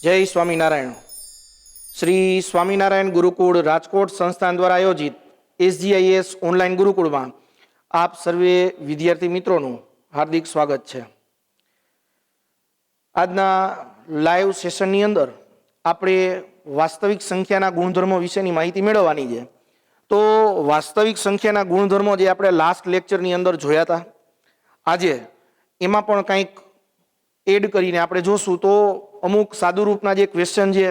जय स्वामीनारायण। श्री स्वामीनारायण गुरुकुल राजकोट संस्थान द्वारा आयोजित SGIS ऑनलाइन गुरुकुल में आप सर्वे विद्यार्थी मित्रों हार्दिक स्वागत है। आजना लाइव सेशन अंदर आपणे वास्तविक संख्याना गुणधर्मो विशेनी माहिती मेळववानी छे। तो वास्तविक संख्याना गुणधर्मो जे आपणे लास्ट लेक्चरनी अंदर जोया था, आजे एमां पण कंईक एड करीने आपणे जोशुं तो अमुक सादुरूपना जे क्वेश्चन छे,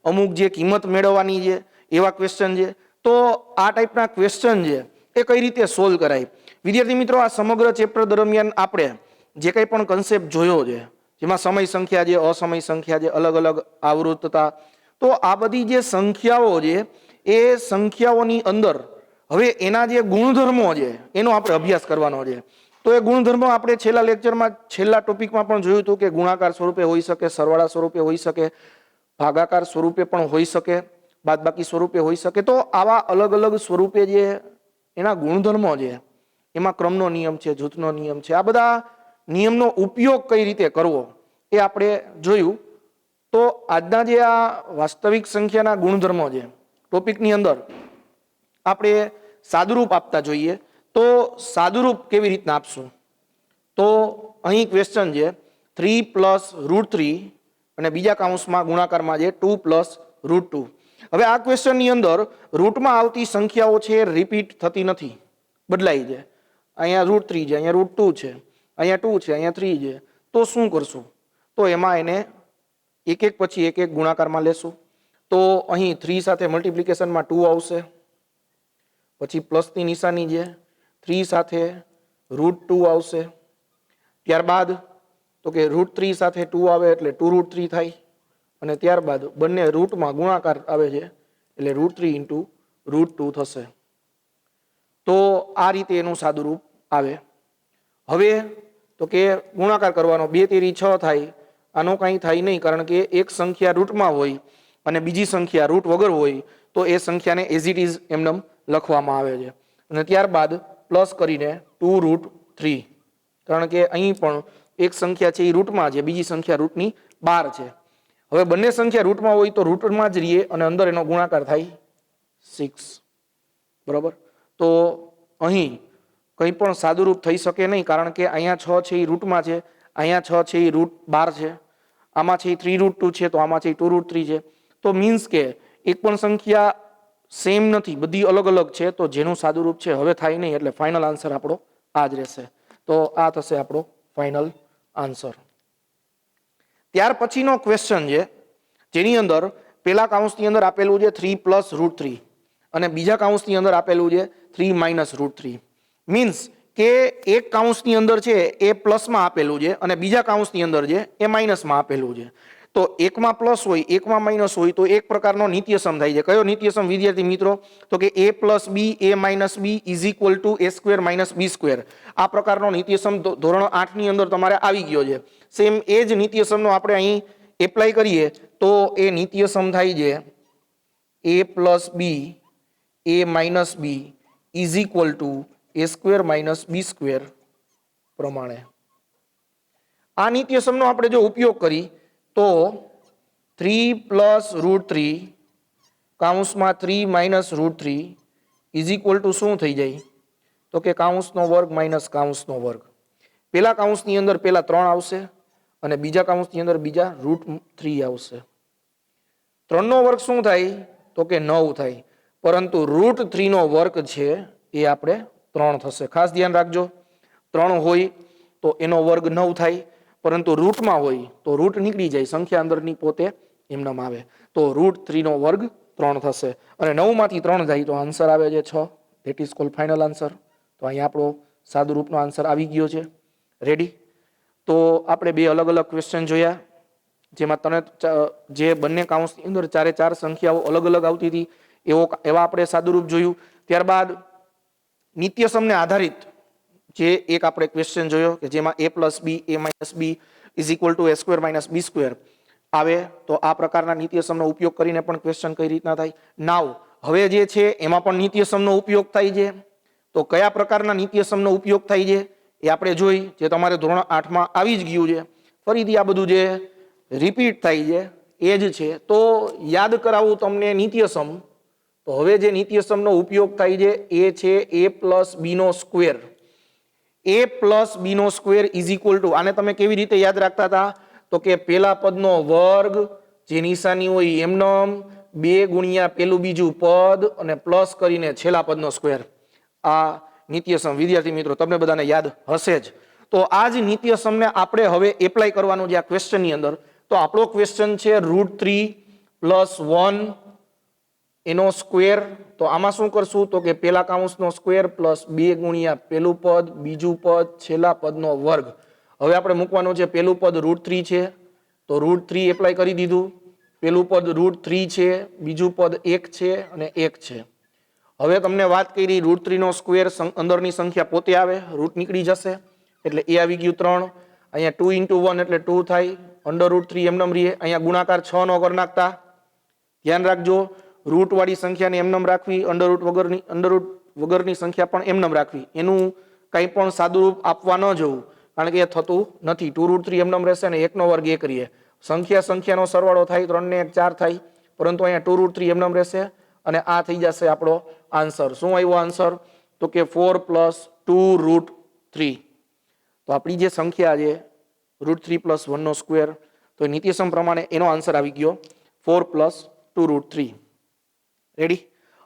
अमुक जे किंमत मेळववानी छे एवा क्वेश्चन छे, तो आ टाइपना क्वेश्चन छे ए कई रीते सोल्व कराय। विद्यार्थी मित्रों, आ समग्र चेप्टर दरमियान आपणे जे कंई पण कन्सेप्ट जोयो छे, जेमां समय संख्या छे, असमय संख्या छे, अलग अलग आवृत्तता, तो आ बधी जे संख्याओ छे ए संख्याओनी अंदर हवे एना जे गुणधर्मो छे एनो आपणे अभ्यास करवानो छे। तो ए गुणधर्मो आपणे छेल्ला लेक्चरमां छेल्ला टॉपिकमां पण जोयुं हतुं के गुणाकार स्वरूपे होई शके, सरवाळा स्वरूपे होई शके, भागाकार स्वरूपे पण होई शके, बादबाकी स्वरूपे होई शके। तो आवा अलग अलग स्वरूपे जे एना गुणधर्मो छे एमां क्रमनो नियम छे, जूथनो नियम छे, आ बधा नियमनो उपयोग कई रीते करवो ए आपणे जोयुं। तो आजना जे आ वास्तविक संख्याना गुणधर्मो छे टॉपिकनी अंदर आपणे सादुरूप आपता जोईए। तो सादुरूप केवी रीतना आपशुं? तो अहीं क्वेश्चन छे 3 + √3 અને બીજા કાઉન્સમાં ગુણાકારમાં છે 2 + √2। હવે આ ક્વેશ્ચનની અંદર રૂટમાં આવતી સંખ્યાઓ છે રિપીટ થતી નથી, બદલાઈ છે। અહીંયા √3 છે, અહીંયા √2 છે, અહીંયા 2 છે, અહીંયા 3 છે। તો શું કરશું? તો એમાં એને એક એક પછી એક એક ગુણાકારમાં લેશું। તો અહીં 3 સાથે મલ્ટીપ્લિકેશનમાં 2 આવશે, પછી પ્લસની નિશાની છે, 3 સાથે √2 આવશે, ત્યારબાદ तो कि √3 साथे 2 आवे एटले 2√3 थाय, अने त्यारबाद बंने रूटमां गुणाकार आवे छे एटले √3 * √2 थशे। तो आ रीते एनुं सादुरूप आवे। हवे तो कि गुणाकार करवानो 2 तेरी 6 थाय, आनो कांई थाय नहीं, कारण के एक संख्या रूटमां होय अने बीजी संख्या रूट वगर होय तो ए संख्याने एज इट इज एमनेम लखवामां आवे छे। अने त्यारबाद प्लस करीने 2√3, कारण के अहीं पण एक संख्या है रूटमां है, बीजी संख्या रूटनी बार है। हवे बंने संख्या रूटमां होय तो रूटमां ज रहीए अने अंदर एनो गुणाकार थाय 6, बराबर। तो अहीं कंई पण सादुरूप थई शके नहीं, कारण के अहींया 6 छे ए रूटमां छे, अहींया 6 छे ए रूट 12 छे, आमां छे 3√2 छे, तो आमां छे 2√3 छे। तो मीन्स के एक पण संख्या सेम नहीं, बधी अलग अलग छे, तो जेनुं सादुरूप छे हवे थाय नहीं, एटले फाइनल आंसर आपणो आ ज रहेशे। तो आ थशे आपणो फाइनल आंसर। त्यार पछीनो क्वेश्चन है जेनी अंदर पहला काउंसनी अंदर आपेलू है 3 + √3 अने बीजा काउंसनी अंदर आपेलू है 3 - √3। मीन्स के एक काउंसनी अंदर है ए प्लस में आपेलू है अने बीजा काउंसनी अंदर है ए माइनस में आपेलू है। तो एक में प्लस होय, एक में माइनस होय तो एक प्रकारनो नित्यसम थाय छे। कयो नित्यसम विद्यार्थी मित्रों? तो कि a + b a - b = a² - b²। आ प्रकारनो नित्यसम धोरण 8 ની અંદર તમારે આવી ગયો છે। सेम एज नित्यसमनो આપણે અહીં એપ્લાય કરીએ તો એ નિત્યસમ થાય છે a + b a - b = a² - b² પ્રમાણે। આ નિત્યસમનો આપણે જો ઉપયોગ કરી तो 3 + √3 કાઉન્સમાં 3 - √3 = શું થઈ જાય? तो कि काउंसनो वर्ग माइनस काउंसनो वर्ग। पहला काउंसनी अंदर पहला 3 आवशे अने बीजा काउंसनी अंदर बीजा √3 आवशे। 3 નો વર્ગ શું થાય? तो कि 9 થાય, परंतु √3 નો વર્ગ છે એ આપણે 3 થશે। खास ध्यान राखजो, 3 होय तो एनो वर्ग 9 થાય, परंतु रूटमां होय तो रूट निकળી જાય, संख्या अंदरनी पोते एमनेम आवे। तो √3 નો વર્ગ 3 થશે અને 9 માંથી 3 જાય તો આન્સર આવે છે 6। That is called final answer. तो अहीं आपणो सादुरूपनो आंसर आवी गयो छे। रेडी? तो आपणे बे अलग अलग क्वेश्चन जोया, जेमां तने जे बंने काउंसनी अंदर 4 संख्याओ अलग अलग आवती थी एवा आपणे सादुरूप जोयुं। त्यारबाद नित्यसमने आधारित जे एक आपणे क्वेश्चन जोयो के जेमां a + b a - b = a² - b² आवे। तो आ प्रकारना नित्यसमनो उपयोग करीने पण क्वेश्चन कई रीतना थाय। नाउ हवे जे छे एमां पण नित्यसमनो उपयोग थाय छे। तो कया प्रकारना नित्यसमनो उपयोग थाय छे ए आपणे जोई, जे तमारे धोरण 8 માં આવી જ ગયું છે। ફરીથી આ બધું જે રિપીટ થાય છે એ જ છે. તો યાદ કરાવું તમને નિત્યસમ. તો હવે જે નિત્યસમનો ઉપયોગ થાય છે એ છે a પ્લસ બીનો સ્ક્વેર. a પ્લસ બીનો સ્ક્વેર ઇઝ ઇક્વલ ટુ, આને તમે કેવી રીતે યાદ રાખતા હતા? તો કે પેલા પદનો વર્ગ, જે નિશાની હોય એમનમ, 2 ગુણ્યા પેલું બીજું પદ અને પ્લસ કરીને છેલ્લા પદનો સ્ક્વેર. આ નિત્યસમ વિદ્યાર્થી મિત્રો તમને બધાને યાદ હશે જ. તો આ જ નિત્યસમને આપણે હવે એપ્લાય કરવાનું છે આ ક્વેશ્ચનની અંદર. તો આપણો ક્વેશ્ચન છે √3 + 1 એનો સ્ક્વેર. તો આમાં શું કરશું? તો કે પેલા કાઉન્સનો સ્ક્વેર પ્લસ 2 ગુણ્યા પેલું પદ, બીજું પદ, છેલ્લા પદનો વર્ગ. હવે આપણે મૂકવાનું છે પેલું પદ √3 છે, તો √3 એપ્લાય કરી દીધું. પેલું પદ √3 છે, બીજું પદ 1 છે અને 1 છે. હવે તમને વાત કરી √3 નો સ્ક્વેર અંદરની સંખ્યા પોતે આવે, રૂટ નીકળી જશે એટલે એ આવી ગયું 3. અહીંયા 2 × 1 એટલે 2 થાય. √3 એમનેમ રહીએ. અહીંયા ગુણાકાર 6 નો કરી નાખતા. ધ્યાન રાખજો, રૂટ વાળી સંખ્યાને એમનેમ રાખવી, અંડરરૂટ વગરની સંખ્યા પણ એમનેમ રાખવી. એનું કંઈ પણ સાદુરૂપ આપવા ન જવું, કારણ કે એ થતું નથી. 2√3 એમનેમ રહેશે ને 1 નો વર્ગ 1 રહીએ. સંખ્યાનો સરવાળો થાય 3 ને 1 4 થાય, પરંતુ અહીંયા 2√3 એમનેમ રહેશે અને આ થઈ જશે આપણો આન્સર. શું આવ્યો આન્સર? તો કે 4 + 2√3. તો આપણી જે સંખ્યા છે √3 + 1 નો સ્ક્વેર, તો નિત્યસમ પ્રમાણે એનો આન્સર આવી ગયો 4 + 2√3. રેડી?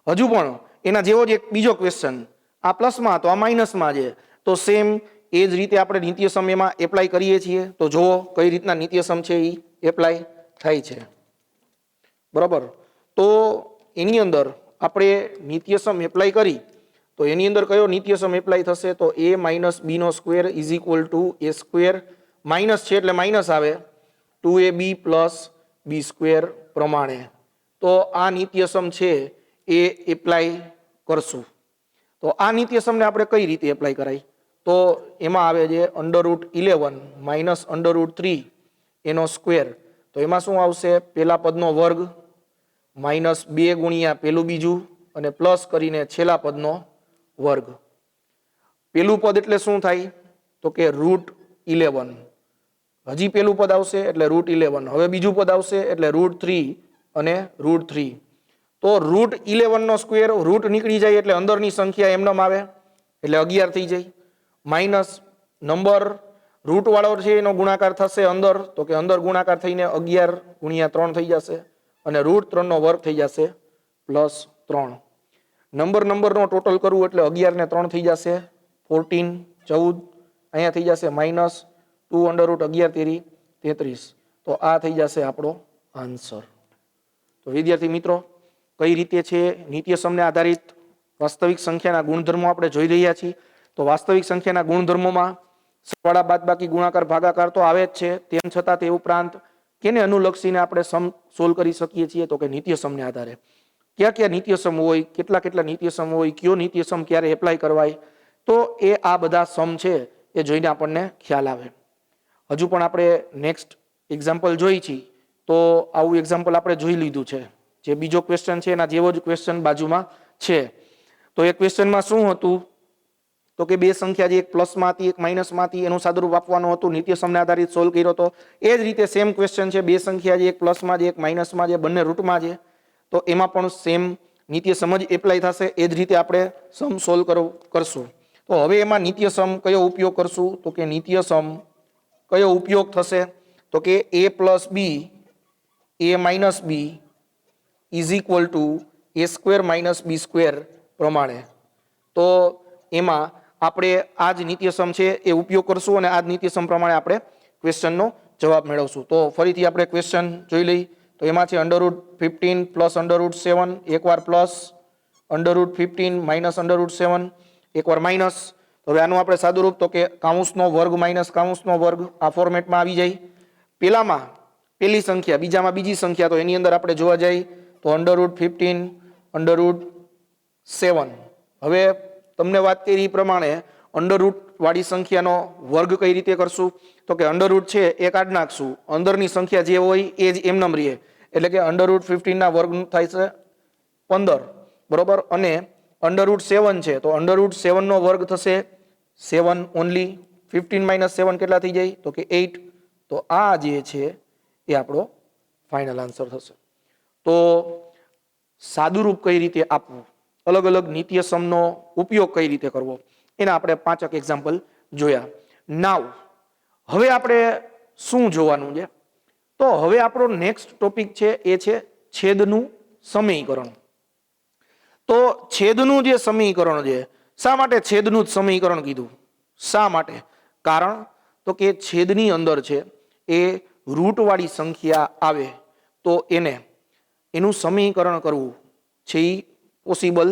હજુ પણ એના જેવો જ એક બીજો ક્વેશ્ચન, આ પ્લસમાં હતો, આ માઇનસમાં છે. તો સેમ એ જ રીતે આપણે નિત્યસમ એમાં એપ્લાય કરીએ છીએ. તો જુઓ કઈ રીતના નિત્યસમ છે એ એપ્લાય થાય છે. બરાબર? તો એની અંદર આપણે નિત્યસમ એપ્લાય કરી, તો એની અંદર કયો નિત્યસમ એપ્લાય થશે? તો a - b નો square is equal to a square, minus છે એટલે માઇનસ આવે, 2ab + b સ્ક્વેર પ્રમાણે. તો આ નિત્યસમ છે એ એપ્લાય કરશું. તો આ નિત્યસમને આપણે કઈ રીતે એપ્લાય કરાય? તો એમાં આવે છે √11 - √3 એનો સ્ક્વેર. તો એમાં શું આવશે? પેલા પદનો વર્ગ -2 ગુણ્યા પેલું બીજું અને પ્લસ કરીને છેલ્લા પદનો વર્ગ. પેલું પદ એટલે શું થાય? તો કે √11. હજી પેલું પદ આવશે એટલે √11. હવે બીજું પદ આવશે એટલે √3 અને √3. તો √11 નો સ્ક્વેર, રૂટ નીકળી જાય એટલે અંદરની સંખ્યા એમનેમ આવે એટલે 11 થઈ જાય. માઇનસ નંબર રૂટ વાળો છે એનો ગુણાકાર થશે અંદર, તો કે અંદર ગુણાકાર થઈને 11 ગુણ્યા 3 થઈ જશે અને √3 નો વર્ગ થઈ જશે +3. નંબરનો ટોટલ કરવું એટલે 11 ને 3 થઈ જશે 14, 14. અહીંયા થઈ જશે -2 √11 તેરી 33. તો આ થઈ જશે આપણો આન્સર. તો વિદ્યાર્થી મિત્રો, કઈ રીતે છે નિત્યસમને આધારિત વાસ્તવિક સંખ્યાના ગુણધર્મો આપણે જોઈ રહ્યા છીએ. તો વાસ્તવિક સંખ્યાના ગુણધર્મોમાં સરવાળા, બાદબાકી, ગુણાકાર, ભાગાકાર તો આવે જ છે. તેમ છતાં તે ઉપરાંત કેને અનુલક્ષીને આપણે સમ સોલ્વ કરી શકીએ છીએ? તો કે નિત્યસમને આધારે. ક્યાં નિત્યસમ હોય, કેટલા નિત્યસમ હોય, કયો નિત્યસમ ક્યારે એપ્લાય કરવાય, તો એ આ બધા સમ છે એ જોઈને આપણને ખ્યાલ આવે. હજુ પણ આપણે નેક્સ્ટ એક્ઝામ્પલ જોઈ છીએ. તો આવું એક્ઝામ્પલ આપણે જોઈ લીધું છે. જે બીજો ક્વેશ્ચન છે એના જેવો જ ક્વેશ્ચન બાજુમાં છે. તો એ ક્વેશ્ચનમાં શું હતું? તો કે બે સંખ્યા જે એક પ્લસમાં હતી, એક માઇનસમાં હતી, એનું સાદુરૂપ આપવાનું હતું. નિત્યસમને આધારિત સોલ્વ કર્યો હતો. એ જ રીતે સેમ ક્વેશ્ચન છે, બે સંખ્યા જે એક પ્લસમાં છે, એક માઇનસમાં છે, બંને રૂટમાં છે. તો એમાં પણ સેમ નિત્યસમ જ એપ્લાય થશે. એ જ રીતે આપણે સમ સોલ્વ કરશું. તો હવે એમાં નિત્યસમ કયો ઉપયોગ કરશું? તો કે નિત્યસમ કયો ઉપયોગ થશે? તો કે a + b, a - b is equal two a² - b² પ્રમાણે. તો એમાં આપણે આ જ નિત્યસમ છે એ ઉપયોગ કરશું અને આ જ નિત્યસમ પ્રમાણે આપણે ક્વેશ્ચનનો જવાબ મેળવશું. તો ફરીથી આપણે ક્વેશ્ચન જોઈ લઈએ. તો એમાં છે √15 + √7, એકવાર પ્લસ, √15 - √7, એકવાર માઇનસ. હવે આનું આપણે સાદુરૂપ તો કે કાઉન્સનો વર્ગ માઇનસ કાઉન્સનો વર્ગ આ ફોર્મેટમાં આવી જાય. પેલામાં પેલી સંખ્યા, બીજામાં બીજી સંખ્યા. તો એની અંદર આપણે જોવા જઈએ તો √15 √7. હવે તમને વાત કરી એ પ્રમાણે અંડરરૂટ વાળી સંખ્યાનો વર્ગ કઈ રીતે કરશું? તો કે અંડરરૂટ છે એ કાઢી નાખશું, અંદરની સંખ્યા જે હોય એ જ એમનેમ રહે. એટલે કે √15 ના વર્ગ થાય છે 15, બરોબર. અને √7 છે તો √7 નો વર્ગ થશે 7 ઓનલી. 15 - 7 કેટલા થઈ જાય? તો કે 8. તો આ જે છે એ આપણો ફાઇનલ આન્સર થશે. તો સાદુરૂપ કઈ રીતે આપવું, અલગ અલગ નિત્ય સમનો ઉપયોગ કઈ રીતે કરવો, એના આપણે 5 એક્ઝામ્પલ જોયા. નાવ હવે આપણે શું જોવાનું છે? તો હવે આપણો નેક્સ્ટ ટોપિક છે એ છે છેદનું સમીકરણ. તો છેદનું જે સમીકરણ છે, શા માટે છેદનું જ સમીકરણ કીધું? શા માટે? કારણ તો કે છેદની અંદર છે એ રૂટવાળી સંખ્યા આવે તો એનું સમીકરણ કરવું છે એ પોસિબલ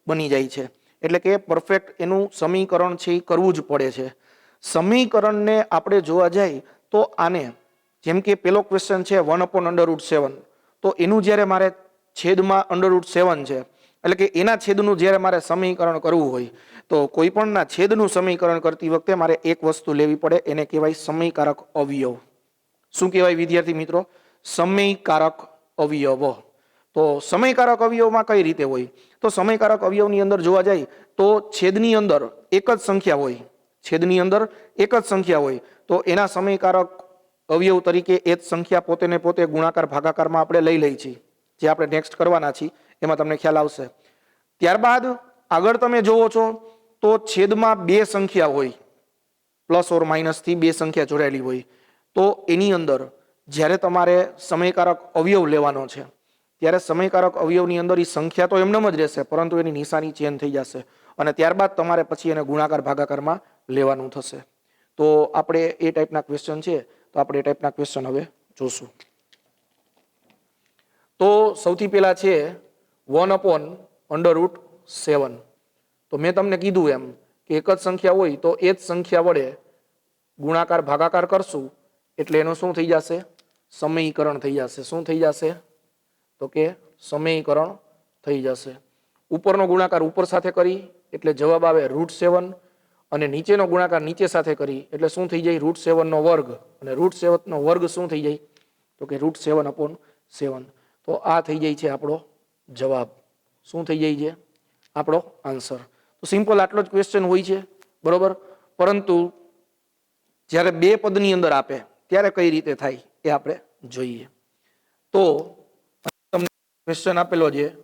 બની જાય છે. એટલે કે પરફેક્ટ એનું સમીકરણ છે એ કરવું જ પડે છે. સમીકરણને આપણે જોવા જાય તો આને, જેમ કે પેલો ક્વેશ્ચન છે 1/√7, તો એનું જ્યારે મારે છેદમાં √7 છે, એટલે કે એના છેદનું જ્યારે મારે સમીકરણ કરવું હોય તો કોઈ પણના છેદનું સમીકરણ કરતી વખતે મારે એક વસ્તુ લેવી પડે, એને કહેવાય સમયકારક અવયવ. શું કહેવાય વિદ્યાર્થી મિત્રો? સમયકારક અવયવ. તો સમયકારક અવયવમાં કઈ રીતે હોય? તો સમયકારક અવયવની અંદર જોવા જાય તો છેદની અંદર એક જ સંખ્યા હોય, છેદની અંદર એક જ સંખ્યા હોય તો એના સમયકારક અવયવ તરીકે એ જ સંખ્યા પોતે ને પોતે ગુણાકાર ભાગાકારમાં આપણે લઈ લઈએ છીએ, જે આપણે નેક્સ્ટ કરવાના છીએ એમાં તમને ખ્યાલ આવશે. ત્યારબાદ આગળ તમે જોવો છો તો છેદમાં બે સંખ્યા હોય, પ્લસ ઓર માઇનસથી બે સંખ્યા જોડાયેલી હોય, તો એની અંદર જ્યારે તમારે સમયકારક અવયવ લેવાનો છે ત્યારે સમયકારક અવયવની અંદર એ સંખ્યા તો એમનેમ જ રહેશે, પરંતુ એની નિશાની ચેન્જ થઈ જશે અને ત્યારબાદ તમારે પછી એને ગુણાકાર ભાગાકારમાં લેવાનું થશે. તો આપણે એ ટાઈપના ક્વેશ્ચન છે, તો આપણે એ ટાઈપના ક્વેશ્ચન હવે જોશું. તો સૌથી પહેલા છે 1/√7. તો મેં તમને કીધું એમ કે એક જ સંખ્યા હોય તો એ જ સંખ્યા વડે ગુણાકાર ભાગાકાર કરશું એટલે એનું શું થઈ જશે? સમીકરણ થઈ જશે. શું થઈ જશે? તો કે સમીકરણ થઈ જશે. ઉપરનો ગુણાકાર ઉપર સાથે કરી એટલે જવાબ આવે √7 અને નીચેનો ગુણાકાર નીચે સાથે કરી એટલે શું થઈ જાય? √7 વર્ગ, અને √7 વર્ગ શું થઈ જાય? તો કે √7/7. તો આ થઈ જાય છે આપણો જવાબ. શું થઈ જાય છે? આપણો આન્સર. તો સિમ્પલ આટલો જ ક્વેશ્ચન હોય છે, બરોબર. પરંતુ જ્યારે બે પદની અંદર આપે ત્યારે કઈ રીતે થાય એ આપણે જોઈએ. તો તમને ક્વેશ્ચન આપેલો છે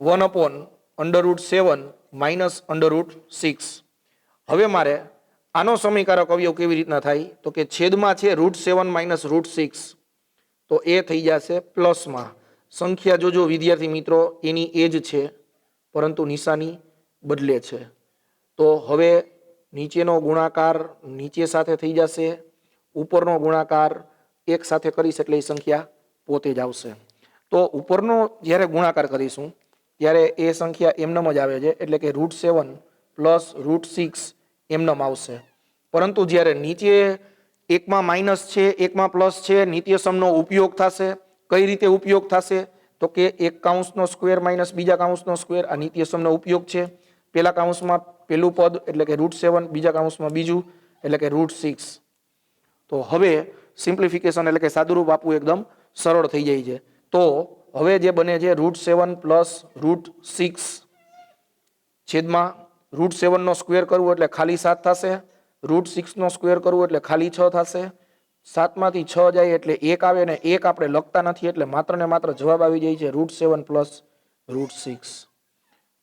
1/√7 -√6. હવે મારે આનો સમીકારક અવયવ કેવી રીતના થાય? તો કે છેદમાં છે √7 - √6, તો એ થઈ જશે પ્લસમાં. સંખ્યા જોજો વિદ્યાર્થી મિત્રો એની એ જ છે, પરંતુ નિશાની બદલે છે. તો હવે નીચેનો ગુણાકાર નીચે સાથે થઈ જશે, ઉપરનો ગુણાકાર એક સાથે કરીશ એટલે એ સંખ્યા પોતે જ આવશે. તો ઉપરનો જ્યારે ગુણાકાર કરીશું ત્યારે એ સંખ્યા એમનેમ જ આવે છે, એટલે કે √7 + √6 એમનેમ આવશે. પરંતુ જ્યારે નીચે એકમાં માઇનસ છે, એકમાં પ્લસ છે, નિત્ય સમનો ઉપયોગ થશે. કઈ રીતે ઉપયોગ થશે? તો કે એક કૌંસનો સ્ક્વેર માઇનસ બીજા કૌંસનો સ્ક્વેર, આ નિત્ય સમનો ઉપયોગ છે. પેલા કૌંસમાં પેલું પદ એટલે કે √7, બીજા કૌંસમાં બીજું એટલે કે √6. તો હવે સિમ્પ્લિફિકેશન એટલે કે સાદુરૂપ આપવું એકદમ સરળ થઈ જાય છે. તો હવે જે બને છે √7 + √6 છેદમાં √7 સ્ક્વેર કરવું એટલે ખાલી 7 થશે, √6 સ્ક્વેર કરવું એટલે ખાલી 6 થશે. 7 માંથી 6 જાય એટલે 1 આવે, ને 1 આપણે લખતા નથી એટલે માત્ર ને માત્ર જવાબ આવી જાય છે √7 + √6.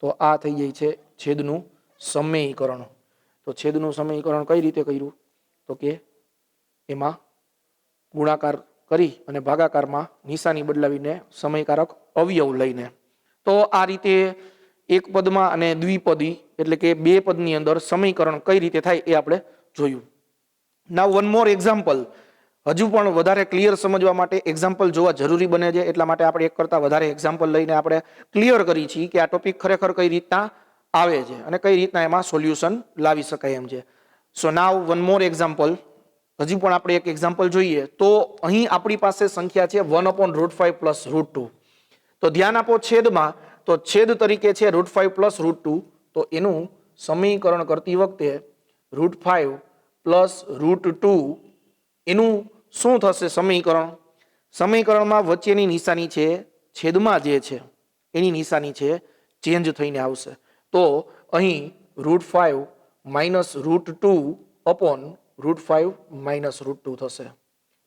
તો આ થઈ જાય છે છેદનું સમીકરણ. તો છેદનું સમીકરણ કઈ રીતે કર્યું? તો કે એમાં ગુણાકાર કરી અને ભાગાકારમાં નિશાની બદલાવીને સમયકારક અવયવ લઈને. તો આ રીતે એક પદમાં અને દ્વિપદી એટલે કે બે પદની અંદર સમીકરણ કઈ રીતે થાય એ આપણે જોયું. નાઉ વન મોર એક્ઝામ્પલ. હજુ પણ વધારે ક્લિયર સમજવા માટે એક્ઝામ્પલ જોવા જરૂરી બને છે, એટલા માટે આપણે એક કરતાં વધારે એક્ઝામ્પલ લઈને આપણે ક્લિયર કરી છીએ કે આ ટોપિક ખરેખર કઈ રીતના આવે છે અને કઈ રીતના એમાં સોલ્યુશન લાવી શકાય એમ છે. સો નાઉ વન મોર એક્ઝામ્પલ. હજી પણ આપણે એક એક્ઝામ્પલ જોઈએ. તો અહીં આપણી પાસે સંખ્યા છે 1/√5 + √2. તો ધ્યાન આપો છેદમાં, તો છેદ તરીકે છે √5 + √2. તો એનું સમીકરણ કરતી વખતે √5 + √2 એનું શું થશે સમીકરણ? સમીકરણમાં વચ્ચેની નિશાની છે, છેદમાં જે છે એની નિશાની છે ચેન્જ થઈને આવશે. તો અહીં √5 - √2 / √5 - √2 થશે.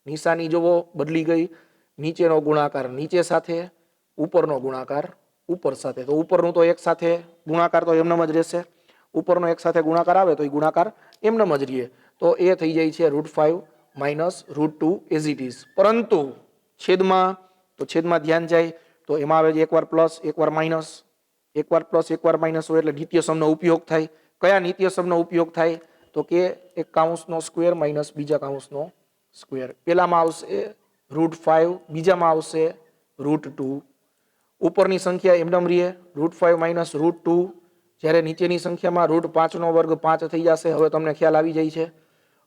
નિશાની જોવો બદલી ગઈ. નીચેનો ગુણાકાર નીચે સાથે, ઉપરનો ગુણાકાર ઉપર સાથે. તો ઉપરનું તો એક સાથે ગુણાકાર તો એમનેમ જ રહેશે, ઉપરનો એક સાથે ગુણાકાર આવે તો એ ગુણાકાર એમનેમ જ રહે. તો એ થઈ જાય છે √5 માઇનસ √2 એઝ ઇટ ઇઝ. પરંતુ છેદમાં, તો છેદમાં ધ્યાન જાય તો એમાં આવે છે એકવાર પ્લસ એકવાર માઇનસ, એકવાર પ્લસ એકવાર માઇનસ હોય એટલે નિત્ય સમનો ઉપયોગ થાય. કયા નિત્ય સમનો ઉપયોગ થાય? તો કે એક કાઉન્સનો સ્ક્વેર માઇનસ બીજા કાઉન્સનો સ્ક્વેર. પેલામાં આવશે √5, બીજામાં આવશે √2. ઉપરની સંખ્યા એમનેમ રહે √5 માઇનસ √2, જ્યારે નીચેની સંખ્યામાં √5 નો વર્ગ 5 થઈ જશે. હવે તમને ખ્યાલ આવી જાય છે.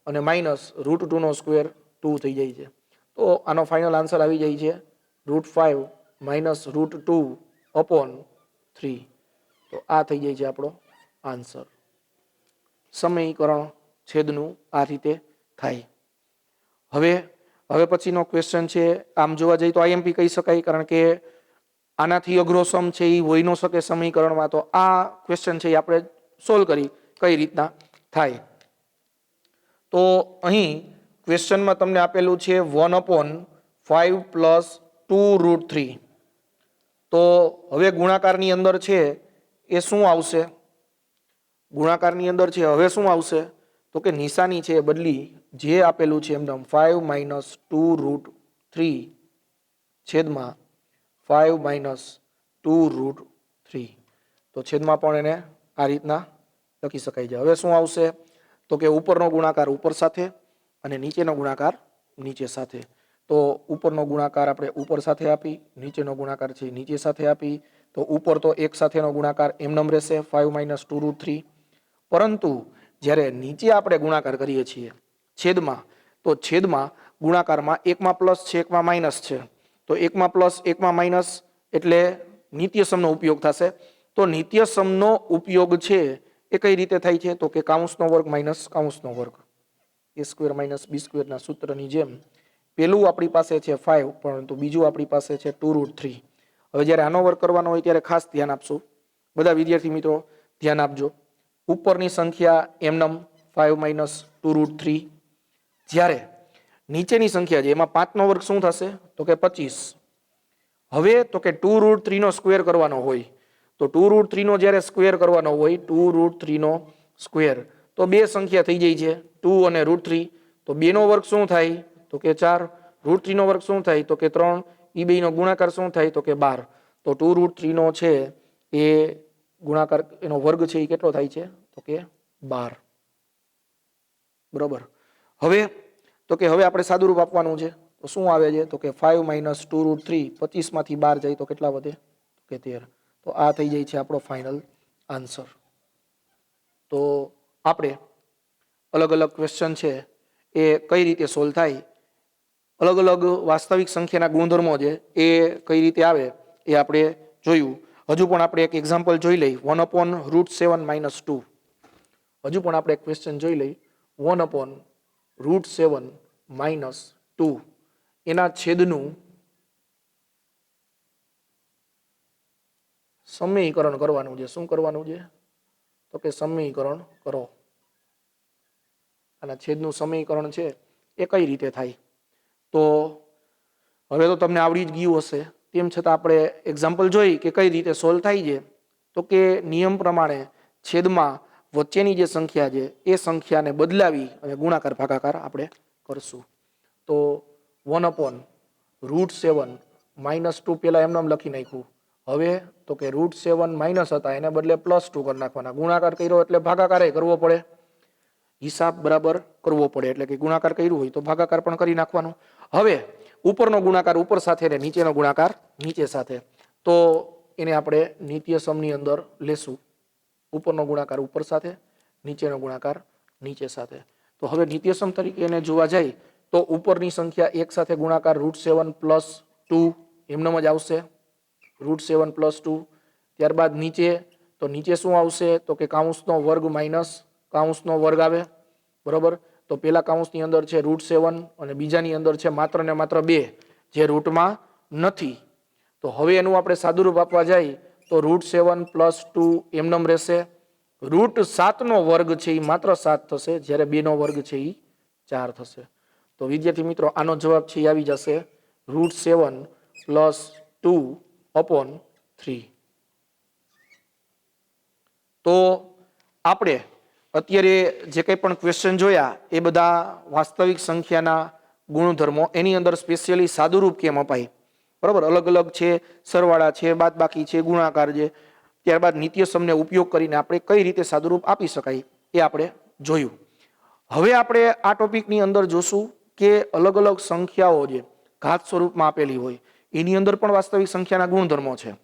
અને માઇનસ √2 નો સ્ક્વેર 2 થઈ જાય છે. તો આનો ફાઇનલ આન્સર આવી જાય છે √5 માઇનસ √2 અપોન 3. તો આ થઈ જાય છે આપણો આન્સર. સમીકરણ છેદનું આ રીતે થાય. હવે પછીનો ક્વેશ્ચન છે, આમ જોવા જઈએ તો આઈએમપી કહી શકાય, કારણ કે આનાથી અઘરો સમ છે એ હોઈ ન શકે સમીકરણમાં. તો આ ક્વેશ્ચન છે એ આપણે સોલ્વ કરી કઈ રીતના થાય. તો અહીં ક્વેશ્ચનમાં તમને આપેલું છે 1/5 પ્લસ 2√3. તો હવે ગુણાકારની અંદર છે એ શું આવશે? ગુણાકારની અંદર છે હવે શું આવશે? તો કે નિશાની છે એ બદલી, જે આપેલું છે એમને 5 માઇનસ 2√3 છેદમાં 5 માઇનસ 2√3. તો છેદમાં પણ એને આ રીતના લખી શકાય છે. હવે શું આવશે? તો કે ઉપરનો ગુણાકાર ઉપર સાથે અને નીચેનો ગુણાકાર નીચે સાથે. તો ઉપરનો ગુણાકાર આપણે ઉપર સાથે આપી, નીચેનો ગુણાકાર છે નીચે સાથે આપી. તો ઉપર તો એક સાથેનો ગુણાકાર એમનેમ રહેશે 5 માઇનસ 2√3. પરંતુ જ્યારે નીચે આપણે ગુણાકાર કરીએ છીએ છેદમાં, તો છેદમાં ગુણાકારમાં એકમાં પ્લસ છે એકમાં માઇનસ છે. તો એકમાં પ્લસ એકમાં માઇનસ એટલે નિત્ય સમનો ઉપયોગ થશે. તો નિત્ય સમનો ઉપયોગ છે એ કઈ રીતે થાય છે? તો કે કાઉન્સનો વર્ગ માઇનસ કાઉન્સનો વર્ગ, a² માઇનસ b² ના સૂત્રની જેમ પેલું આપણી પાસે છે 5, પરંતુ બીજું આપણી પાસે છે 2√3. હવે જ્યારે આનો વર્ગ કરવાનો હોય ત્યારે ખાસ ધ્યાન આપશું. બધા વિદ્યાર્થી મિત્રો ધ્યાન આપજો. ઉપરની સંખ્યા એમનેમ 5 માઇનસ 2√3, જ્યારે નીચેની સંખ્યા છે એમાં 5 નો વર્ગ શું થશે? તો કે 25. હવે તો કે 2√3 નો સ્ક્વેર કરવાનો હોય, તો 2√3 નો જ્યારે સ્ક્વેર કરવાનો હોય, 2√3 નો સ્ક્વેર, તો બે સંખ્યા થઈ જાય છે 2 અને √3. તો 2 નો વર્ગ શું થાય? તો કે 4. √3 નો વર્ગ શું થાય? તો કે 3. એ બે નો ગુણાકાર શું થાય? તો કે 12. તો 2√3 નો છે એ ગુણાકાર, એનો વર્ગ છે એ કેટલો થાય છે? તો કે 12. બરોબર. હવે તો કે હવે આપણે સાદુરૂપ આપવાનું છે. તો શું આવે છે? તો કે 5 માઇનસ 2√3, 25 માંથી 12 જાય તો કેટલા વધે? તો કે 13. તો આ થઈ જાય છે આપણો ફાઇનલ આન્સર. તો આપણે અલગ અલગ ક્વેશ્ચન છે એ કઈ રીતે સોલ્વ થાય, અલગ અલગ વાસ્તવિક સંખ્યાના ગુણધર્મો છે એ કઈ રીતે આવે એ આપણે જોયું. હજુ પણ આપણે એક એક્ઝામ્પલ જોઈ લઈ, 1/√7 માઇનસ 2. હજુ પણ આપણે એક ક્વેશ્ચન જોઈ લઈ, 1/√7 માઇનસ 2. એના છેદનું સમીકરણ કરવાનું છે. શું કરવાનું છે? તો કે સમીકરણ કરો. અને છેદનું સમીકરણ છે એ કઈ રીતે થાય? તો હવે તો તમને આવડી જ ગયું હશે. તેમ છતાં આપણે એક્ઝામ્પલ જોઈ કે કઈ રીતે સોલ્વ થાય છે. તો કે નિયમ પ્રમાણે છેદમાં વચ્ચેની જે સંખ્યા છે એ સંખ્યાને બદલાવી અને ગુણાકાર ભાગાકાર આપણે કરશું. તો 1/√7 માઇનસ 2 પેલા એમનેમ લખી નાખ્યું. હવે તો કે √7 માઇનસ હતા એને બદલે +2 કરી નાખવાના. ગુણાકાર કર્યો એટલે ભાગાકાર કરવો પડે, હિસાબ બરાબર કરવો પડે. એટલે કે ગુણાકાર કર્યું હોય તો ભાગાકાર પણ કરી નાખવાનો. હવે ઉપરનો ગુણાકાર ઉપર સાથે ને નીચેનો ગુણાકાર નીચે સાથે, તો એને આપણે નિત્ય સમની અંદર લેશું. ઉપરનો ગુણાકાર ઉપર સાથે, નીચેનો ગુણાકાર નીચે સાથે. તો હવે નિત્ય સમ તરીકે એને જોવા જાય તો ઉપરની સંખ્યા એક સાથે ગુણાકાર √7 પ્લસ 2 એમનેમ જ આવશે, √7 પ્લસ 2. ત્યારબાદ નીચે, તો નીચે શું આવશે? તો કે કાઉન્સનો વર્ગ માઇનસ કાઉન્સનો વર્ગ આવે. બરોબર. તો પેલા કાઉન્સની અંદર છે √7 અને બીજાની અંદર છે માત્ર ને માત્ર 2, જે રૂટમાં નથી. તો હવે એનું આપણે સાદુરૂપ આપવા જાય તો √7 પ્લસ 2 એમનેમ રહેશે. √7 નો વર્ગ છે એ માત્ર 7 થશે, જ્યારે 2 નો વર્ગ છે એ 4 થશે. તો વિદ્યાર્થી મિત્રો આનો જવાબ છે એ આવી જશે √7 પ્લસ 2/3. તો આપણે અત્યારે જે કંઈ પણ ક્વેશ્ચન જોયા એ બધા વાસ્તવિક સંખ્યાના ગુણધર્મો, એની અંદર સ્પેશિયલી સાદુરૂપ કેમ અપાય, બરાબર, અલગ અલગ છે, સરવાળા છે, બાદબાકી છે, ગુણાકાર છે, ત્યારબાદ નિત્યસમને ઉપયોગ કરીને આપણે કઈ રીતે સાદુરૂપ આપી શકાય એ આપણે જોયું. હવે આપણે આ ટોપિકની અંદર જોશું કે અલગ અલગ સંખ્યાઓ જે ઘાત સ્વરૂપમાં આપેલી હોય એની અંદર પણ વાસ્તવિક સંખ્યાના ગુણધર્મો છે,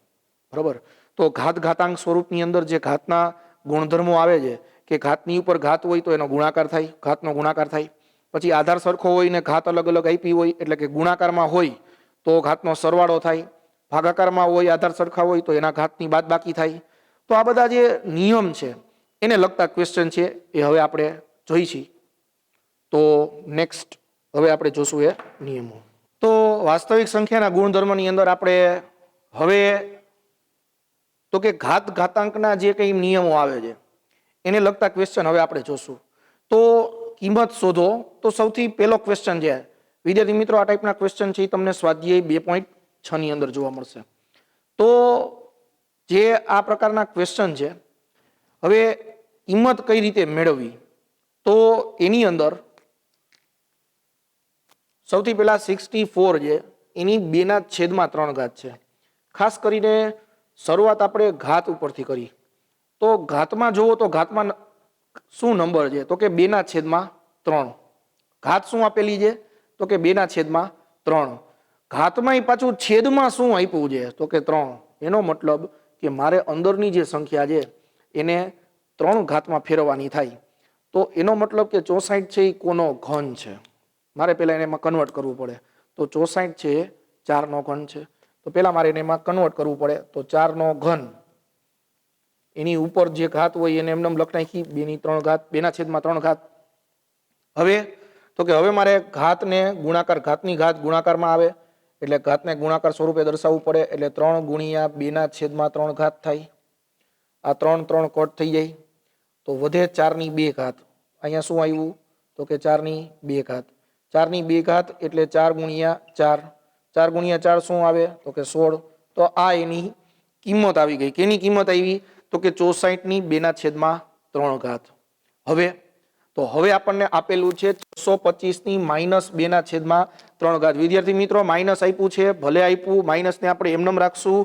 બરાબર. તો ઘાત ઘાતાંક સ્વરૂપની અંદર જે ઘાતના ગુણધર્મો આવે છે કે ઘાતની ઉપર ઘાત હોય તો એનો ગુણાકાર થાય, ઘાતનો ગુણાકાર થાય. પછી આધાર સરખો હોય ને ઘાત અલગ અલગ આપી હોય એટલે કે ગુણાકારમાં હોય તો ઘાતનો સરવાળો થાય, ભાગાકારમાં હોય આધાર સરખા હોય તો એના ઘાતની બાદબાકી થાય. તો આ બધા જે નિયમ છે એને લગતા ક્વેશ્ચન છે એ હવે આપણે જોઈશું. તો નેક્સ્ટ હવે આપણે જોશું એ નિયમો. તો વાસ્તવિક સંખ્યાના ગુણધર્મની અંદર આપણે હવે તો કે ઘાત ઘાતાંકના જે કંઈ નિયમો આવે છે એને લગતા ક્વેશ્ચન હવે આપણે જોશું. તો કિંમત શોધો, તો સૌથી પહેલો ક્વેશ્ચન છે વિદ્યાર્થી મિત્રો, આ ટાઈપના ક્વેશ્ચન છે એ તમને સ્વાધ્યાય 2.6 ની અંદર જોવા મળશે. તો જે આ પ્રકારના ક્વેશ્ચન છે, હવે કિંમત કઈ રીતે મેળવવી, તો એની અંદર સૌથી પહેલા 64 છે એની 2/3 છે. ખાસ કરીને શરૂઆત આપણે ઘાત ઉપરથી કરી. તો ઘાતમાં જુઓ તો ઘાતમાં શું નંબર છે, તો કે 2/3. ઘાત શું આપેલી છે, તો કે 2/3. ઘાતમાં પાછું છેદમાં શું આપ્યું છે, તો કે 3. એનો મતલબ કે મારે અંદરની જે સંખ્યા છે એને 3 ઘાતમાં ફેરવવાની થાય. તો એનો મતલબ કે 64 છે એ કોનો ઘન છે, મારે પહેલા એને એમાં કન્વર્ટ કરવું પડે. તો 64 છે એ 4નો ઘન છે. તો પહેલા મારે એને એમાં કન્વર્ટ કરવું પડે. તો 4નો ઘન એની ઉપર જે ઘાત હોય એને એમને લખ નાખી 2/3. હવે તો કે હવે મારે ઘાતને ગુણાકાર, ઘાતની ઘાત ગુણાકારમાં આવે એટલે ઘાતને ગુણાકાર સ્વરૂપે દર્શાવવું પડે. એટલે 3 ગુણ્યા 2/3 થાય. આ 3 3 કટ થઈ જાય તો વધે 4/2. અહીંયા શું આવ્યું, તો કે 4/2. 4/2 એટલે 4 ગુણ્યા 4. 4 ગુણ્યા 4 શું આવે, તો કે 16. તો આ એની કિંમત આવી ગઈ. કેની કિંમત આવી, તો કે 64ની 2/3. હવે આપણને આપેલું છે 625ની -2/3. વિદ્યાર્થી મિત્રો, માઇનસ આપ્યું છે, ભલે આપ્યું, માઇનસને આપણે એમનેમ રાખશું.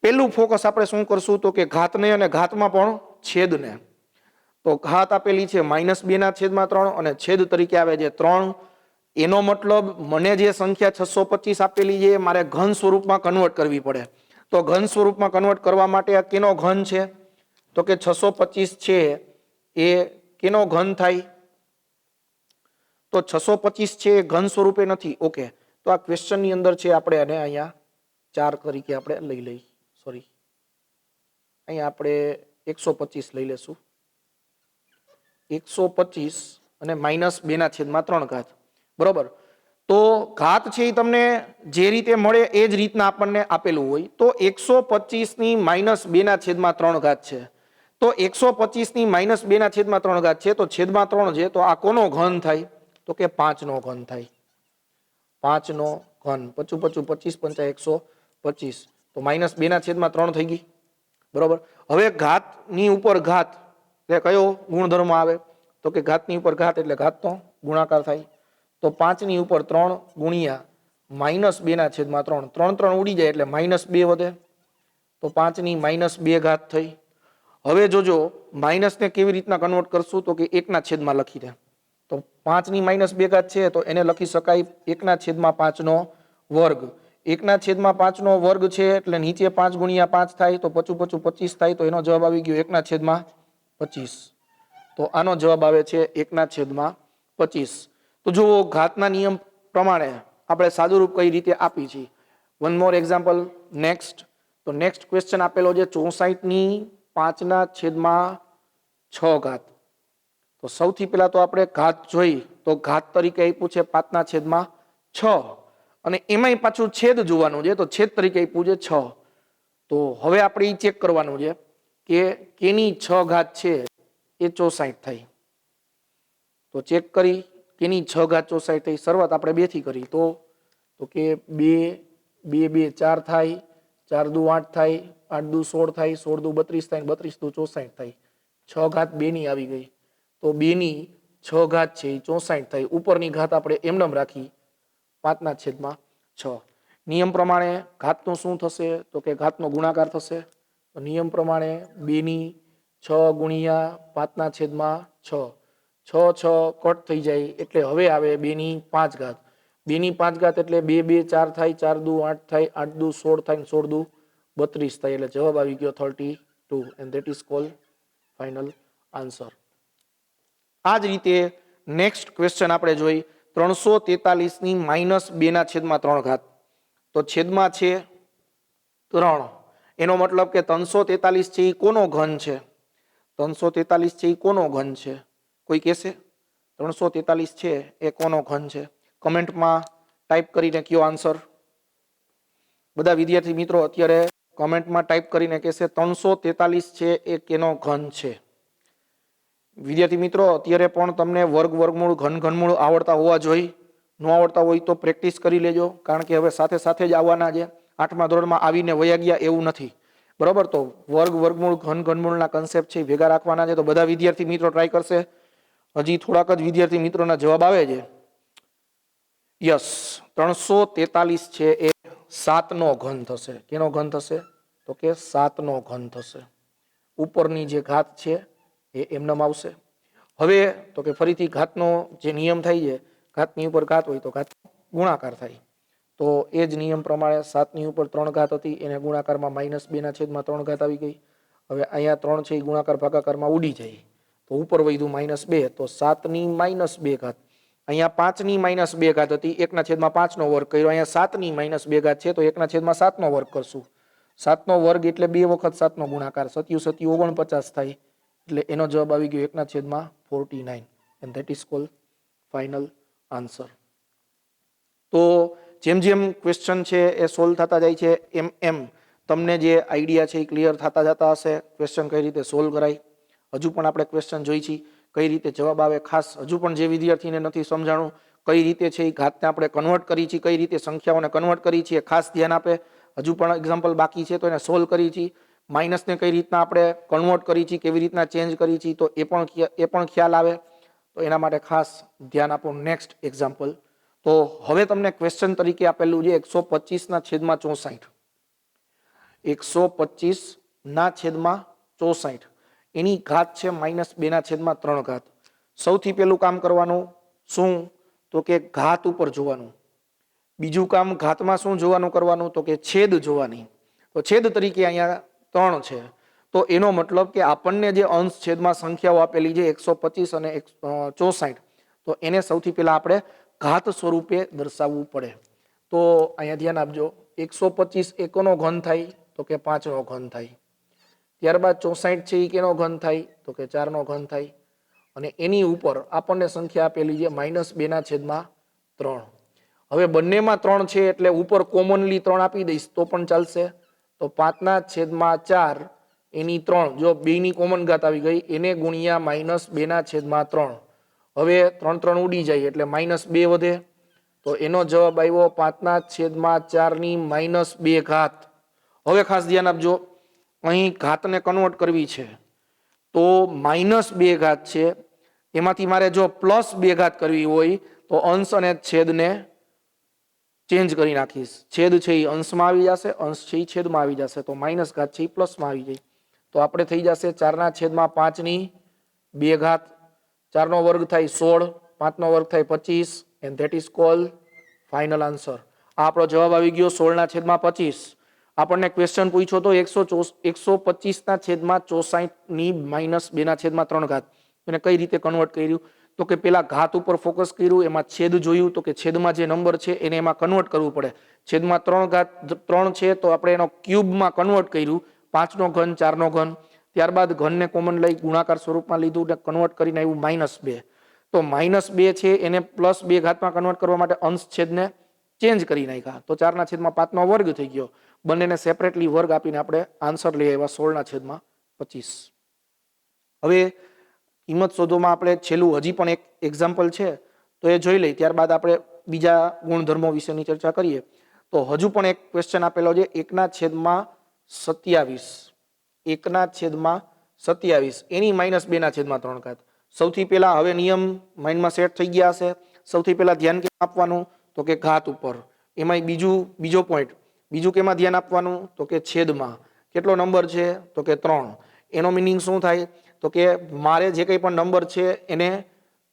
પહેલું ફોકસ આપણે શું કરશું, તો કે ઘાતને અને ઘાતમાં પણ છેદને. તો ઘાત આપેલી છે -2/3 અને છેદ તરીકે આવે છે 3. એનો મતલબ મને જે સંખ્યા 625 આપેલી છે મારે ઘન સ્વરૂપમાં કન્વર્ટ કરવી પડે. તો ઘન સ્વરૂપમાં કન્વર્ટ કરવા માટે આ કેનો ઘન છે, તો કે 625 છે એ કેનો ઘન થાય, તો 625 છે એ ઘન સ્વરૂપે નથી. ઓકે, તો આ ક્વેશ્ચનની અંદર છે આપણે આને અહીંયા 4 તરીકે આપણે લઈ લઈ, સોરી અહીંયા આપણે 125 લઈ લેશું. 125 અને -2/3. બરોબર. તો ઘાત છે એ તમને જે રીતે મળે એ જ રીતના આપણને આપેલું હોય. તો 125ની -2/3 છે. તો 125ની -2/3 છે તો છેદમાં 3 છે. તો આ કોનો ઘન થાય, તો કે 5નો ઘન થાય. 5નો ઘન. 55 25 125. તો -2/3 થઈ ગઈ. બરોબર. હવે ઘાતની ઉપર ઘાત એટલે કયો ગુણધર્મ આવે, તો કે ઘાતની ઉપર ઘાત એટલે ઘાતનો ગુણાકાર થાય. તો 5ની ઉપર 3 ગુણ્યા -2/3. 3 3 ઉડી જાય એટલે -2 વધે. તો 5ની -2 થઈ. હવે જોજો માઇનસને કેવી રીતના કન્વર્ટ કરશું, તો કે 1/માં લખી દે. તો 5ની -2 છે તો એને લખી શકાય 1/5 વર્ગ. 1/5 વર્ગ છે એટલે નીચે 5 ગુણ્યા 5 થાય તો 55 25 થાય. તો એનો જવાબ આવી ગયો 1/25. તો આનો જવાબ આવે છે 1/25. તો જુઓ ઘાતના નિયમ પ્રમાણે આપણે સાદુરૂપ કઈ રીતે આપી છે. One more example next. તો નેક્સ્ટ ક્વેશ્ચન આપેલો છે 64ની 5/6. તો સૌથી પહેલા તો આપણે ઘાત જોઈ તો ઘાત તરીકે આપ્યું છે 5/6 અને એમાંય પાછું છેદ જોવાનું છે. તો છેદ તરીકે આપ્યું છે 6. તો હવે આપણે એ ચેક કરવાનું છે કે કેની 6 છે એ 64 થઈ. તો ચેક કરી કેની 6 64 થઈ. શરૂઆત આપણે 2 થી કરી. તો તો કે 2 2 2 4 થાય, 4 દુ 8 થાય, 8 દુ 16 થાય, 16 દુ 32 થાય, 32 દુ 64 થાય. 6 ઘાત 2 ની આવી ગઈ તો 2 ની 6 ઘાત છે એ 64 થાય. ઉપરની ઘાત આપણે એમનેમ રાખી 5/6. નિયમ પ્રમાણે ઘાતનું શું થશે તો કે ઘાતનો ગુણાકાર થશે. તો નિયમ પ્રમાણે 2 ની 6 ગુણ્યા 5/6. 6 6 કટ થઈ જાય એટલે હવે આવે 2 ની 5 ઘાત. 2 ની 5 ઘાત એટલે 2 2 4 થાય, 4 દુ 8 થાય, 8 દુ 16 થાય, 16 દુ 32 થાય. એટલે જવાબ આવી ગયો 32 and that is called final answer. આ જ રીતે નેક્સ્ટ ક્વેશ્ચન આપણે જોઈ 343 ની -2/3 ઘાત. તો છેદમાં છે 3. એનો મતલબ કે 343 છે એ કોનો ઘન છે? 343 છે એ કોનો ઘન છે? કોઈ કહેશે 343 છે એ કોનો ઘન છે? કમેન્ટમાં ટાઈપ કરીને કયો આન્સર. બધા વિદ્યાર્થી મિત્રો અત્યારે કમેન્ટમાં ટાઈપ કરીને કહેશે 343 છે એ કેનો ઘન છે? વિદ્યાર્થી મિત્રો અત્યારે પણ તમને વર્ગ વર્ગમૂળ ઘન ઘનમૂળ આવડતા હોવા જોઈએ. ન આવડતા હોય તો પ્રેક્ટિસ કરી લેજો, કારણ કે હવે સાથે સાથે જ આવવાના છે. 8મા ધોરણમાં આવીને વયા ગયા એવું નથી, બરોબર? તો વર્ગ વર્ગમૂળ ઘન ઘનમૂળના કન્સેપ્ટ છે ભેગા રાખવાના છે. તો બધા વિદ્યાર્થી મિત્રો ટ્રાય કરશે. હજી થોડાક જ વિદ્યાર્થી મિત્રોના જવાબ આવે છે. યસ, 343 છે એ 7 નો ઘન થશે. કેનો ઘન થશે તો કે 7 નો ઘન થશે. ઉપરની જે ઘાત છે એ એમનેમ આવશે. હવે તો કે ફરીથી ઘાતનો જે નિયમ થાય છે, ઘાતની ઉપર ઘાત હોય તો ઘાત ગુણાકાર થાય. તો એ જ નિયમ પ્રમાણે 7 ની ઉપર 3 ઘાત હતી એને ગુણાકારમાં -2/3 ઘાત આવી ગઈ. હવે અહીંયા 3 છે એ ગુણાકાર ભાગાકારમાં ઉડી જાય તો ઉપર વધ્યું -2, તો 7 ની -2 ઘાત. અહીંયા 5 ની -2 ઘાત હતી, 1/5 નો વર્ગ કર્યો. અહીંયા 7 ની -2 ઘાત છે તો 1/7 નો વર્ગ કરશું. 7 નો વર્ગ એટલે 2 વખત 7 નો ગુણાકાર, 7 7 49 થાય. એટલે એનો જવાબ આવી ગયો 1/49 and that is called final answer. તો જેમ જેમ ક્વેશ્ચન છે એ સોલ્વ થતા જાય છે એમ એમ તમને જે આઈડિયા છે એ ક્લિયર થતા જતા હશે. ક્વેશ્ચન કઈ રીતે સોલ્વ કરાય, હજુ પણ આપણે ક્વેશ્ચન જોઈ છીએ કઈ રીતે જવાબ આવે. ખાસ હજુ પણ જે વિદ્યાર્થીને નથી સમજાણું કઈ રીતે છે એ ઘાતને આપણે કન્વર્ટ કરી છીએ, કઈ રીતે સંખ્યાઓને કન્વર્ટ કરી છીએ, ખાસ ધ્યાન આપે. હજુ પણ એક્ઝામ્પલ બાકી છે તો એને સોલ્વ કરી છીએ. માઇનસને કઈ રીતના આપણે કન્વર્ટ કરી છીએ, કેવી રીતના ચેન્જ કરી છીએ, તો એ પણ ખ્યાલ આવે. તો એના માટે ખાસ ધ્યાન આપો. નેક્સ્ટ એક્ઝામ્પલ તો હવે તમને ક્વેશ્ચન તરીકે આપેલું છે 125/64. 125/64 એની ઘાત છે -2/3 ઘાત. સૌથી પહેલું કામ કરવાનું શું તો કે ઘાત ઉપર જોવાનું. બીજું કામ ઘાતમાં શું જોવાનું કરવાનું તો કે છેદ જોવાની. તો છેદ તરીકે અહીંયા 3 છે તો એનો મતલબ કે આપણને જે અંશ છેદમાં સંખ્યાઓ આપેલી છે 125 અને 64, તો એને સૌથી પહેલા આપણે ઘાત સ્વરૂપે દર્શાવવું પડે. તો અહીંયા ધ્યાન આપજો, 125 એ કોનો ઘન થાય તો કે 5 નો ઘન થાય. ત્યારબાદ 64 છે એ કેનો ઘન થાય તો કે 4 નો ઘન થાય. અને એની ઉપર આપણને સંખ્યા આપેલી છે -2/3. હવે બંનેમાં 3 છે એટલે ઉપર કોમનલી 3 આપી દઈશ તો પણ ચાલશે. તો 5/4 એની 3, જો 2 ની કોમન ઘાત આવી ગઈ એને ગુણ્યા -2/3. હવે 3 3 ઉડી જાય એટલે -2 વધે. તો એનો જવાબ આવ્યો 5/4 ની -2 ઘાત. હવે ખાસ ધ્યાન આપજો, અહીં ઘાતને કન્વર્ટ કરવી છે તો -2 ઘાત છે, એમાંથી મારે જો +2 ઘાત કરવી હોય તો અંશ અને છેદને ચેન્જ કરી નાખીશ. છેદ છે એ અંશમાં આવી જશે, અંશ છે એ છેદમાં આવી જશે. તો માઇનસ ઘાત છે એ પ્લસમાં આવી જાય. તો આપણે થઈ જશે 4/5 ની 2 ઘાત. 4 નો વર્ગ થાય 16, 5 નો વર્ગ થાય 25 and that is called final answer. આ આપણો જવાબ આવી ગયો 16/25. આપણને ક્વેશ્ચન પૂછ્યો તો 125/64 ની -2/3 ઘાત. એને કઈ રીતે કન્વર્ટ કર્યું તો કે પેલા ઘાત ઉપર ફોકસ કર્યું, એમાં છેદ જોયું તો કે છેદમાં જે નંબર છે એને એમાં કન્વર્ટ કરવું પડે. છેદમાં 3 છે તો આપણે એનો ક્યુબમાં કન્વર્ટ કર્યું, 5 નો ઘન 4 નો ઘન. ત્યારબાદ ઘનને કોમન લઈ ગુણાકાર સ્વરૂપમાં લીધું ને કન્વર્ટ કરીને આવ્યું -2. તો -2 છે એને +2 ઘાતમાં કન્વર્ટ કરવા માટે અંશ છેદને ચેન્જ કરી નાખ્યા. તો 4/5 નો વર્ગ થઈ ગયો. બંનેને સેપરેટલી વર્ગ આપીને આપણે આન્સર લઈ આવ્યા 16/25. હવે કિંમત શોધવામાં આપણે છેલ્લું હજી પણ એક એક્ઝામ્પલ છે તો એ જોઈ લઈ, ત્યારબાદ આપણે બીજા ગુણધર્મો વિશેની ચર્ચા કરીએ તો હજુ પણ એક ક્વેશ્ચન આપેલો છે 1/27 1/27 એની -2/3 સૌથી પહેલા હવે નિયમ માઇન્ડમાં સેટ થઈ ગયા હશે. સૌથી પહેલા ધ્યાન કેમ આપવાનું તો કે ઘાત ઉપર. એમાંય બીજો પોઈન્ટ બીજું કેમાં ધ્યાન આપવાનું તો કે છેદમાં. કેટલો નંબર છે તો કે 3. એનો મિનિંગ શું થાય તો કે મારે જે કંઈ પણ નંબર છે એને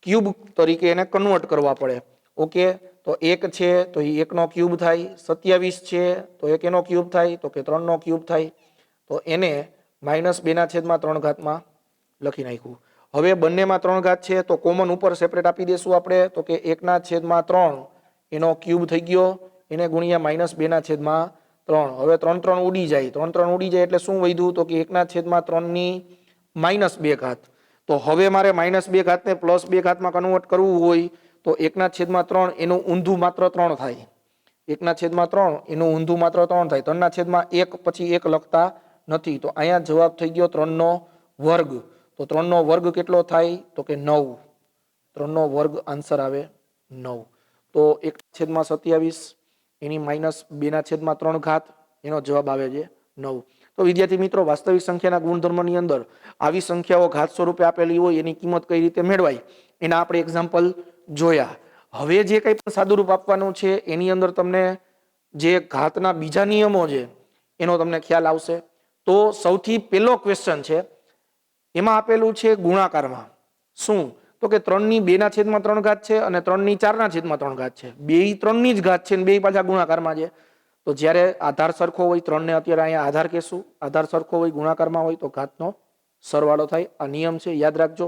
ક્યુબ તરીકે એને કન્વર્ટ કરવા પડે. ઓકે, તો 1 છે તો એ 1 નો ક્યુબ થાય, 27 છે તો 1 એનો ક્યુબ થાય તો કે 3 નો ક્યુબ થાય. તો એને -2/3 માં લખી નાખ્યું. હવે બંનેમાં 3 ઘાત છે તો કોમન ઉપર સેપરેટ આપી દેશું આપણે તો કે 1/3 એનો ક્યુબ થઈ ગયો, એને ગુણ્યા -2/3. હવે 3 ઉડી જાય, 3 ઉડી જાય એટલે શું વધ્યું તો કે 1/3 ની -2 તો હવે મારે -2 ને +2 માં કન્વર્ટ કરવું હોય તો 1/3 એનું ઊંધું માત્ર 3 થાય. 1/3 એનું ઊંધું માત્ર 3 થાય. 3/1 પછી 1 લખતા નથી તો અહીંયા જવાબ થઈ ગયો 3 નો વર્ગ. તો 3 નો વર્ગ કેટલો થાય તો કે 9. 3 નો વર્ગ આન્સર આવે 9. તો 1/27 એની -2/3 એનો જવાબ આવે છે 9. તો વિદ્યાર્થી મિત્રો, વાસ્તવિક સંખ્યાના ગુણધર્મની અંદર આવી સંખ્યાઓ ઘાત સ્વરૂપે આપેલી હોય એની કિંમત કઈ રીતે મેળવાય એના આપણે એક્ઝામ્પલ જોયા. હવે જે કંઈ પણ સાદુરૂપ આપવાનું છે એની અંદર તમને જે ઘાતના બીજા નિયમો છે એનો તમને ખ્યાલ આવશે. તો સૌથી પહેલો ક્વેશ્ચન છે એમાં આપેલું છે ગુણાકારમાં. શું તો કે 3/2/3 છે અને 3/4/3 છે. બે 3 ની જ ઘાત છે ને બે પાછા ગુણાકારમાં છે. તો જ્યારે આધાર સરખો હોય, 3 ને અત્યારે અહીંયા આધાર કહેશું, આધાર સરખો હોય ગુણાકારમાં હોય તો ઘાતનો સરવાળો થાય. આ નિયમ છે, યાદ રાખજો.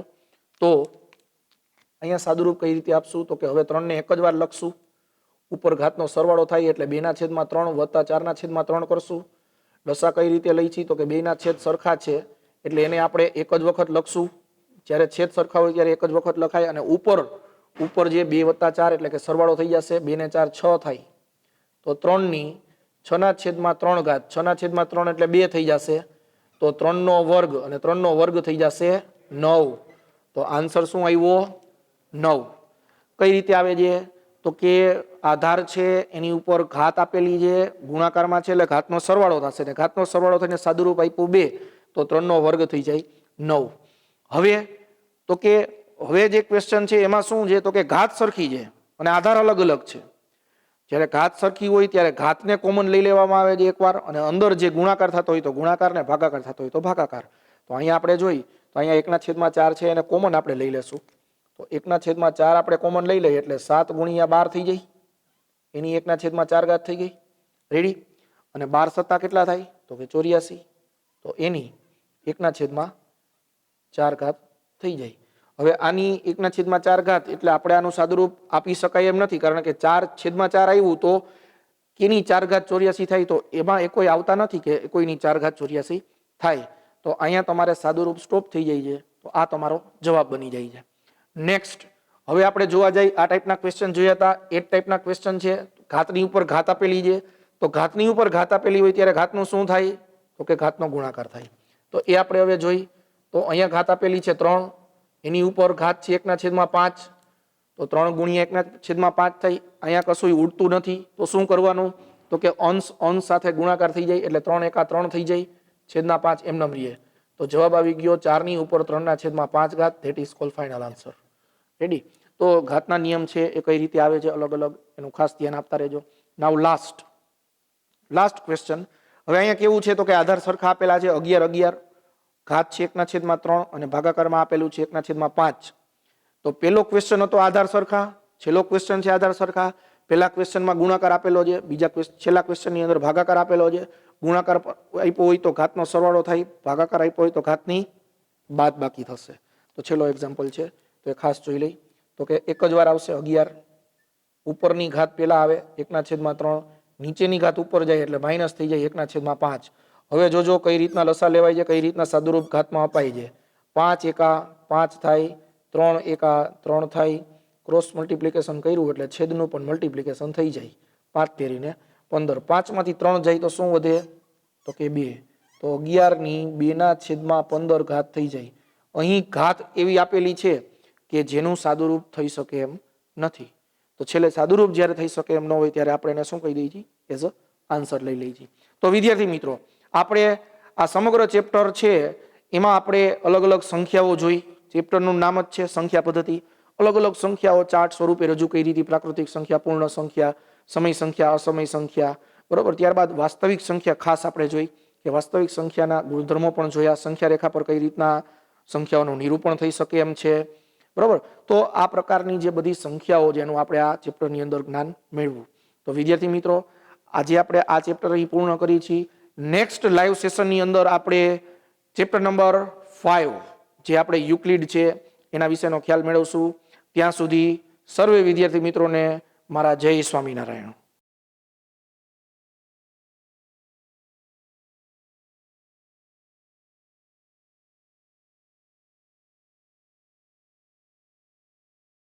તો અહીંયા સાદુરૂપ કઈ રીતે આપશું તો કે હવે 3 ને એક જ વાર લખશું, ઉપર ઘાતનો સરવાળો થાય એટલે 2/3 વત્તા 4/3 કરશું. લસા કઈ રીતે લઈ છીએ તો કે 2 ના છેદ સરખા છે એટલે એને આપણે એક જ વખત લખશું. જ્યારે છેદ સરખા હોય ત્યારે એક જ વખત લખાય. અને ઉપર જે 2 + 4 એટલે કે સરવાળો થઈ જશે, 2 ને 4 6 થાય. તો 3 ની 6/3 6/3 એટલે 2 થઈ જશે. તો 3 નો વર્ગ અને 3 નો વર્ગ થઈ જશે 9. તો આન્સર શું આવ્યો 9. કઈ રીતે આવે છે તો કે આધાર છે એની ઉપર ઘાત આપેલી છે, ગુણાકારમાં છે એટલે ઘાતનો સરવાળો થશે ને ઘાતનો સરવાળો થઈને સાદુરૂપ આપ્યું 2 તો 3 નો વર્ગ થઈ જાય 9. હવે તો કે હવે જે ક્વેશ્ચન છે એમાં શું છે તો કે ઘાત સરખી છે અને આધાર અલગ અલગ છે. જ્યારે ઘાત સરખી હોય ત્યારે ઘાતને કોમન લઈ લેવામાં આવે છે એકવાર, અને અંદર જે ગુણાકાર થતો હોય તો ગુણાકાર ને ભાગાકાર થતો હોય તો ભાગાકાર. તો અહીંયા આપણે જોઈ તો અહીંયા 1/4 છે એને કોમન આપણે લઈ લેશું. તો 1/4 આપણે કોમન લઈ લઈએ એટલે 7 × 12 થઈ જાય, એની 1/4 થઈ ગઈ. રેડી? અને 12 સત્તા કેટલા થાય તો કે 84. તો એની 1/4 થઈ જાય. હવે આની 1/4 એટલે આપણે આનું સાદુરૂપ આપી શકાય એમ નથી, કારણ કે 4/4 આવ્યું તો કેની 4/84 થાય તો એમાં એ કોઈ આવતા નથી કે કોઈની 4/84 થાય. તો અહીંયા તમારે સાદુરૂપ સ્ટોપ થઈ જાય છે. તો આ તમારો જવાબ બની જાય છે. નેક્સ્ટ હવે આપણે જોવા જઈએ આ ટાઈપના ક્વેશ્ચન જોયા હતા. એ ટાઈપના ક્વેશ્ચન છે ઘાતની ઉપર ઘાત આપેલી છે. તો ઘાતની ઉપર ઘાત આપેલી હોય ત્યારે ઘાતનું શું થાય તો કે ઘાતનો ગુણાકાર થાય. તો એ આપણે હવે જોઈ. તો અહીંયા ઘાત આપેલી છે 3, એની ઉપર ઘાત છે 1/5. તો 3 × 1/5 થઈ. અહીંયા કશું ઉડતું નથી તો શું કરવાનું તો કે અંશ સાથે ગુણાકાર થઈ જાય એટલે 3 × 1 = 3 થઈ જાય, (5) એમ નમ રહીએ. તો જવાબ આવી ગયો 4 ની ઉપર 3/5. That is called final answer. Ready? તો ઘાતના નિયમ છે એ કઈ રીતે આવે છે અલગ અલગ એનું ખાસ ધ્યાન આપતા રહેજો. નાઉ લાસ્ટ ક્વેશ્ચન. હવે અહીંયા કેવું છે તો કે આધાર સરખા આપેલા છે 11 ઘાત છે 1/3 અને ભાગાકારમાં આપેલું છે 1/5. તો પેલો ક્વેશ્ચન હતો આધાર સરખા, છેલ્લો ક્વેશ્ચન છે આધાર સરખા. પહેલા ક્વેશ્ચનમાં ગુણાકાર આપેલો છે, છેલ્લા ક્વેશ્ચનની અંદર ભાગાકાર આપેલો છે. ગુણાકાર આપ્યો હોય તો ઘાતનો સરવાળો થાય, ભાગાકાર આપ્યો હોય તો ઘાતની બાદબાકી થશે. તો છેલ્લો એક્ઝામ્પલ છે તો એ ખાસ જોઈ લઈ. તો કે એક જ વાર આવશે 11, ઉપરની ઘાત પહેલા આવે 1/3, નીચેની ઘાત ઉપર જાય એટલે માઇનસ થઈ જાય 1/5. હવે જોજો કઈ રીતના લસા લેવાય છે, કઈ રીતના સાદુરૂપ ઘાતમાં અપાય છે. 5 × 5 થાય, 3 × 3 થાય. ક્રોસ મલ્ટિપ્લિકેશન કર્યું એટલે છેદનું પણ મલ્ટિપ્લિકેશન થઈ જાય. 5 તેરીને 15. 5 માંથી 3 જાય તો શું વધે તો કે 2. તો 11 ની 2/15 થઈ જાય. અહીં ઘાત એવી આપેલી છે કે જેનું સાદુરૂપ થઈ શકે એમ નથી. તો છેલ્લે સાદુરૂપ જ્યારે થઈ શકે એમ ન હોય ત્યારે આપણે એને શું કહી દઈએ છીએ? એઝ અ આન્સર લઈ લઈએ છીએ. તો વિદ્યાર્થી મિત્રો, આપણે આ સમગ્ર ચેપ્ટર છે એમાં આપણે અલગ અલગ સંખ્યાઓ જોઈ. ચેપ્ટરનું નામ જ છે સંખ્યા પદ્ધતિ. અલગ અલગ સંખ્યાઓ ચાર્ટ સ્વરૂપે રજૂ કરી હતી. પ્રાકૃતિક સંખ્યા, પૂર્ણ સંખ્યા, સમય સંખ્યા, અસમય સંખ્યા, બરોબર. ત્યારબાદ વાસ્તવિક સંખ્યા ખાસ આપણે જોઈ કે વાસ્તવિક સંખ્યાના ગુણધર્મો પણ જોયા. સંખ્યા રેખા પર કઈ રીતના સંખ્યાઓનું નિરૂપણ થઈ શકે એમ છે, બરોબર. તો આ પ્રકારની જે બધી સંખ્યાઓ જેનું આપણે આ ચેપ્ટરની અંદર જ્ઞાન મેળવું. તો વિદ્યાર્થી મિત્રો, આજે આપણે આ ચેપ્ટર અહીં પૂર્ણ કરી છીએ. નેક્સ્ટ લાઈવ સેશનની અંદર આપણે ચેપ્ટર નંબર 5 જે આપણે યુક્લિડ છે એના વિશેનો ખ્યાલ મેળવશું. ત્યાં સુધી સર્વે વિદ્યાર્થી મિત્રોને મારા જય સ્વામિનારાયણ.